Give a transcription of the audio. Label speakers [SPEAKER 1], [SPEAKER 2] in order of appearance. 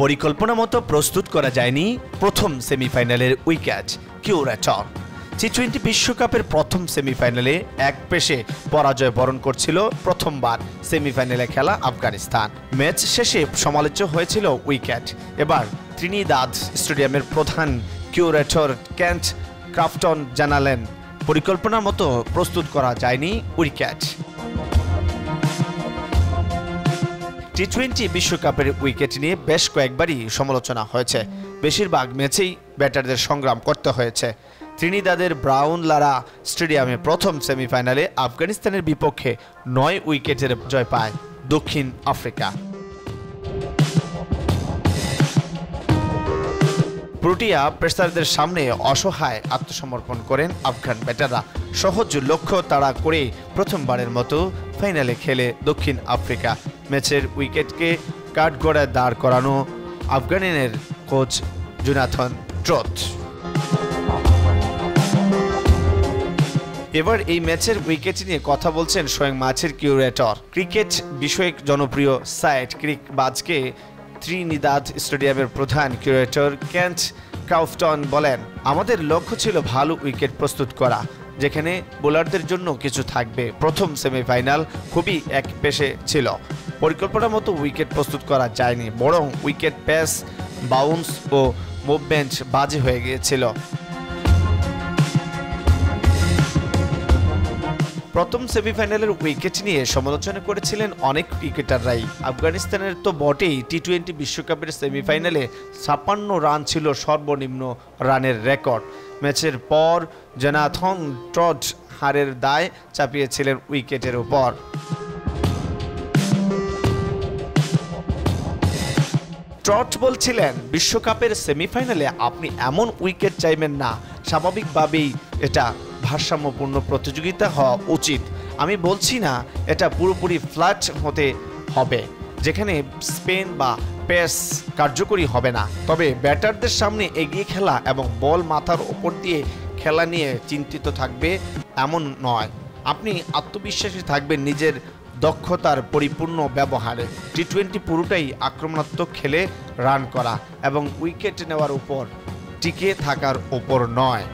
[SPEAKER 1] পরিকল্পনা মতো প্রস্তুত করা যায়নি প্রথম সেমিফাইনালের উইকেট কিউরেটর। টি-20 বিশ্বকাপের প্রথম সেমিফাইনালে এক পেশে পরাজয় বরণ করছিল প্রথমবার সেমিফাইনালে খেলা আফগানিস্তান। ম্যাচ শেষে সমালোচিত হয়েছিল উইকেট। এবার ত্রিনিদাদ স্টেডিয়ামের প্রধান কিউরেটর কেন্ট ক্রাফটন জানালেন, পরিকল্পনা মতো প্রস্তুত করা যায়নি উইকেট। টি-20 বিশ্বকাপের উইকেট নিয়ে বেশ কয়েকবারই সমালোচনা হয়েছে। বেশিরভাগ ম্যাচেই ব্যাটারদের সংগ্রাম করতে হয়েছে। ত্রিনিদাদের ব্রাউন লারা স্টেডিয়ামে প্রথম সেমিফাইনালে আফগানিস্তানের বিপক্ষে 9 উইকেটের জয় পায় দক্ষিণ আফ্রিকা। প্রোটিয়া পেসারদের সামনে অসহায় আত্মসমর্পণ করেন আফগান ব্যাটাররা। সহজ লক্ষ্য তাড়া করে প্রথমবারের মতো ফাইনালে খেলে দক্ষিণ আফ্রিকা। ম্যাচের উইকেটকে কাঠগড়ায় দাঁড় করানো আফগানিনের কোচ জোনাথন ট্রট। এবার এই ম্যাচের উইকেট নিয়ে কথা বলছেন স্বয়ং ম্যাচের কিউরেটর, ক্রিকেট বিষয়ক জনপ্রিয় সাইট ক্রিকবাজকে ত্রিনিদাদ স্টেডিয়ামের প্রধান কিউরেটর কেন্ট ক্রাফটন বলেন, আমাদের লক্ষ্য ছিল ভালো উইকেট প্রস্তুত করা, যেখানে বোলারদের জন্য কিছু থাকবে। প্রথম সেমিফাইনাল খুবই এক পেশে ছিল। পরিকল্পনা মতো উইকেট প্রস্তুত করা যায়নি, বরং উইকেট পেস, বাউন্স ও মুভমেন্ট বাজে হয়ে গিয়েছিল। প্রথম সেমিফাইনালের উইকেট নিয়ে সমালোচনা করেছিলেন অনেক ক্রিকেটাররাই। আফগানিস্তানের তো বটেই, টি-20 বিশ্বকাপের সেমিফাইনালে 56 রান ছিল সর্বনিম্ন রানের রেকর্ড। ম্যাচের পর জোনাথন ট্রট হারের দায় চাপিয়েছিলেন উইকেটের উপর। ট্রট বলছিলেন, বিশ্বকাপের সেমিফাইনালে আপনি এমন উইকেট চাইবেন না, স্বাভাবিকভাবেই এটা ভারসাম্যপূর্ণ প্রতিযোগিতা হওয়া উচিত। আমি বলছি না এটা পুরোপুরি ফ্ল্যাট হতে হবে, যেখানে স্পিন বা পেস কার্যকরী হবে না। তবে ব্যাটারদের সামনে এগিয়ে খেলা এবং বল মাথার ওপর দিয়ে খেলা নিয়ে চিন্তিত থাকবে এমন নয়। আপনি আত্মবিশ্বাসী থাকবেন নিজের দক্ষতার পরিপূর্ণ ব্যবহারে। টি-20 পুরোটাই আক্রমণাত্মক খেলে রান করা এবং উইকেট নেওয়ার উপর টিকে থাকার উপর নয়।